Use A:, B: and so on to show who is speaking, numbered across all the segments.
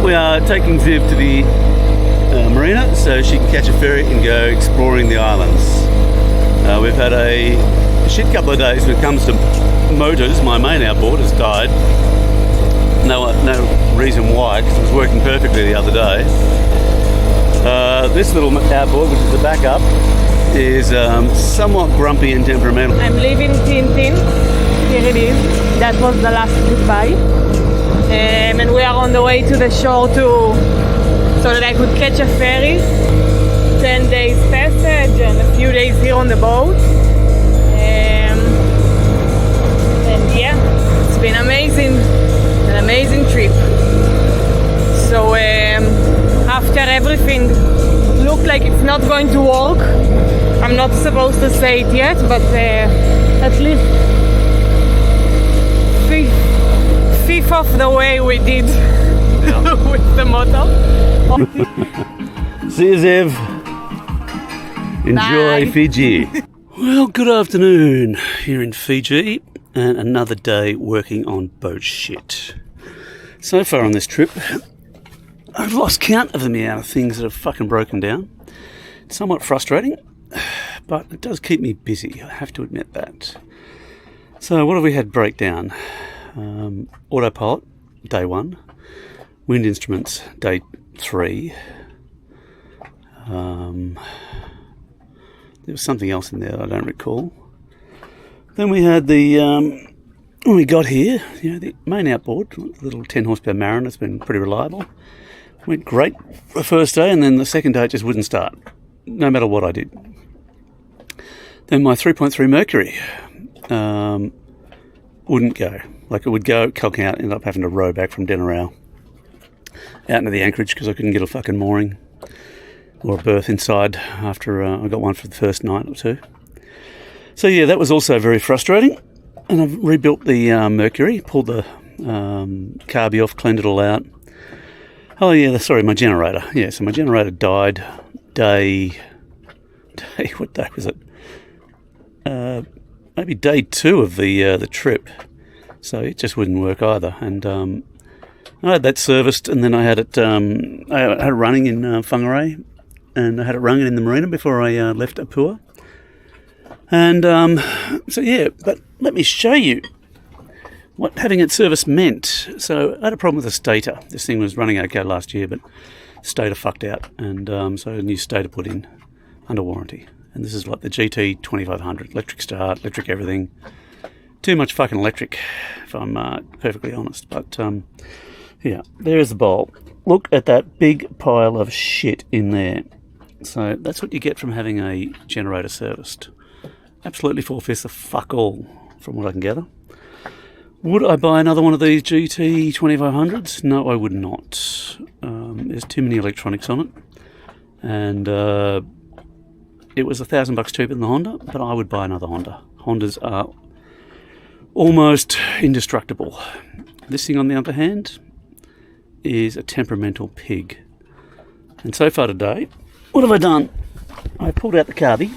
A: we are taking Ziv to the marina so she can catch a ferry and go exploring the islands. We've had a shit couple of days when it comes to motors. My main outboard has died. No reason why, because it was working perfectly the other day. This little outboard, which is the backup, is somewhat grumpy and temperamental.
B: I'm leaving TinTin. Here it is. That was the last goodbye. And we are on the way to the shore so that I could catch a ferry. 10 days passage and a few days here on the boat. And yeah, it's been amazing. An amazing trip. So after everything looked like it's not going to work, I'm not supposed to say it yet, but at least fifth of the way we did with the motor.
A: See you, Zev. Enjoy. Bye. Fiji. Well, good afternoon here in Fiji, and another day working on boat shit. So far on this trip, I've lost count of the amount of things that have fucking broken down. It's somewhat frustrating, but it does keep me busy, I have to admit that. So what have we had break down? Autopilot, day 1. Wind instruments, day 3. There was something else in there that I don't recall. Then we had the, when we got here, the main outboard, the little 10 horsepower Marina, it's been pretty reliable. Went great the first day, and then the second day it just wouldn't start, no matter what I did. Then my 3.3 Mercury wouldn't go. Like, it would go, calking out, ended up having to row back from Denarau out into the anchorage because I couldn't get a fucking mooring or a berth inside after I got one for the first night or two. So yeah, that was also very frustrating. And I've rebuilt the Mercury, pulled the carby off, cleaned it all out. Oh yeah, sorry, my generator. Yeah, so my generator died what day was it? Maybe day 2 of the trip. So it just wouldn't work either. And I had that serviced, and then I had it running in Whangarei, and I had it running in the marina before I left Apua. And so yeah, but let me show you what having it serviced meant. So I had a problem with the stator. This thing was running okay last year, but the stator fucked out, and so a new stator put in under warranty. And this is like the GT 2500, electric start, electric everything. Too much fucking electric, if I'm perfectly honest. But yeah, there's the bowl. Look at that big pile of shit in there. So that's what you get from having a generator serviced. Absolutely 4/5 of fuck all, from what I can gather. Would I buy another one of these GT 2500s? No, I would not. There's too many electronics on it, and it was $1,000 cheaper than the Honda, but I would buy another Honda. Hondas are almost indestructible. This thing, on the other hand, is a temperamental pig. And so far today, what have I done? I pulled out the carby.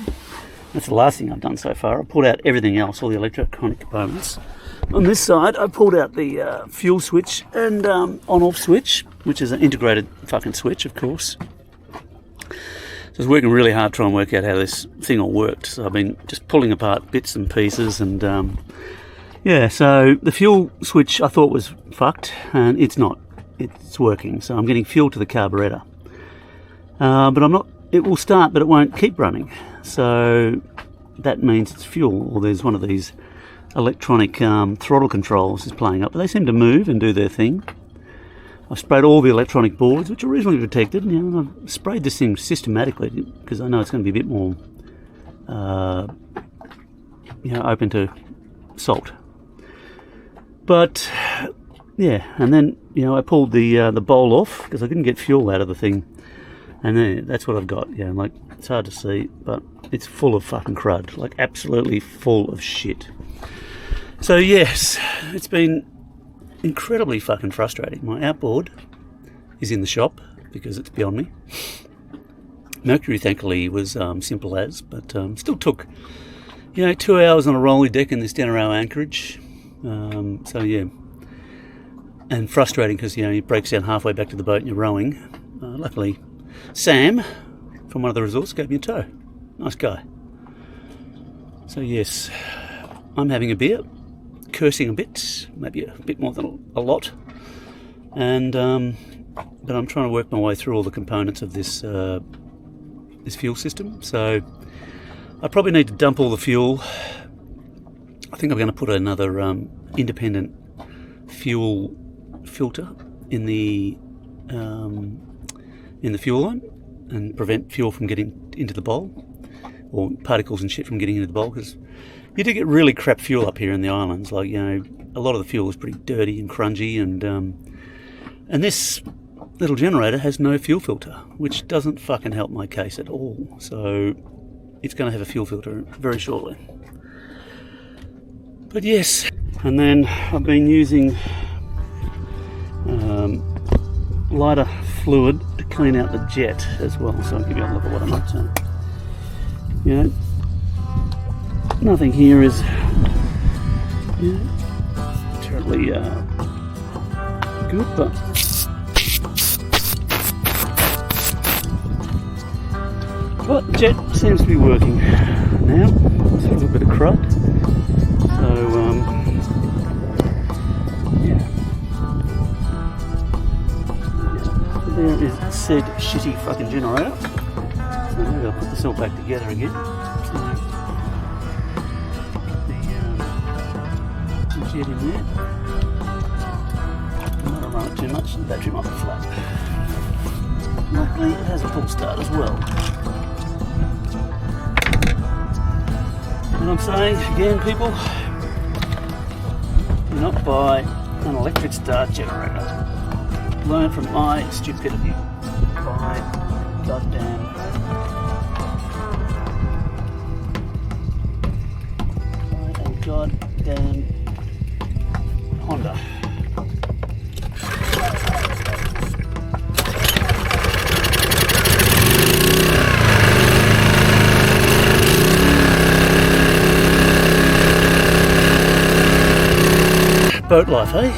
A: That's the last thing I've done so far. I pulled out everything else, all the electronic components. On this side, I pulled out the fuel switch and on-off switch, which is an integrated fucking switch, of course. So I was working really hard trying to work out how this thing all worked. So I've been just pulling apart bits and pieces, and yeah, so the fuel switch I thought was fucked, and it's not. It's working, so I'm getting fuel to the carburetor. But I'm not. It will start, but it won't keep running. So that means it's fuel, or there's one of these electronic throttle controls is playing up. But they seem to move and do their thing. I've sprayed all the electronic boards, which are reasonably protected. And I've sprayed this thing systematically because I know it's going to be a bit more, open to salt. But yeah, and then I pulled the bowl off because I didn't get fuel out of the thing. And then that's what I've got. Yeah, like, it's hard to see, but it's full of fucking crud. Like, absolutely full of shit. So yes, it's been incredibly fucking frustrating. My outboard is in the shop because it's beyond me. Mercury, thankfully, was simple as, but still took 2 hours on a rolling deck in this Denarau anchorage. So yeah, and frustrating because, you know, it breaks down halfway back to the boat and you're rowing. Luckily, Sam from one of the resorts gave me a tow. Nice guy. So yes, I'm having a beer, cursing a bit, maybe a bit more than a lot, and but I'm trying to work my way through all the components of this this fuel system. So I probably need to dump all the fuel. I think I'm going to put another independent fuel filter in the fuel line and prevent fuel from getting into the bowl, or particles and shit from getting into the bowl, because you do get really crap fuel up here in the islands. Like, you know, a lot of the fuel is pretty dirty and crunchy, and this little generator has no fuel filter, which doesn't fucking help my case at all. So it's going to have a fuel filter very shortly. But yes, and then I've been using lighter fluid to clean out the jet as well. So I'll give you a look at what I'm up to. You know, nothing here is, you know, terribly good, but the jet seems to be working now. It's a little bit of crud. So there is said shitty fucking generator. So maybe I'll put this all back together again. So the jet in there. I'm not going to run it too much, the battery might be flat. Luckily it has a pull start as well. And I'm saying again, people, do not buy an electric start generator. Learn from my stupidity. Buy goddamn Honda. Boat life, eh?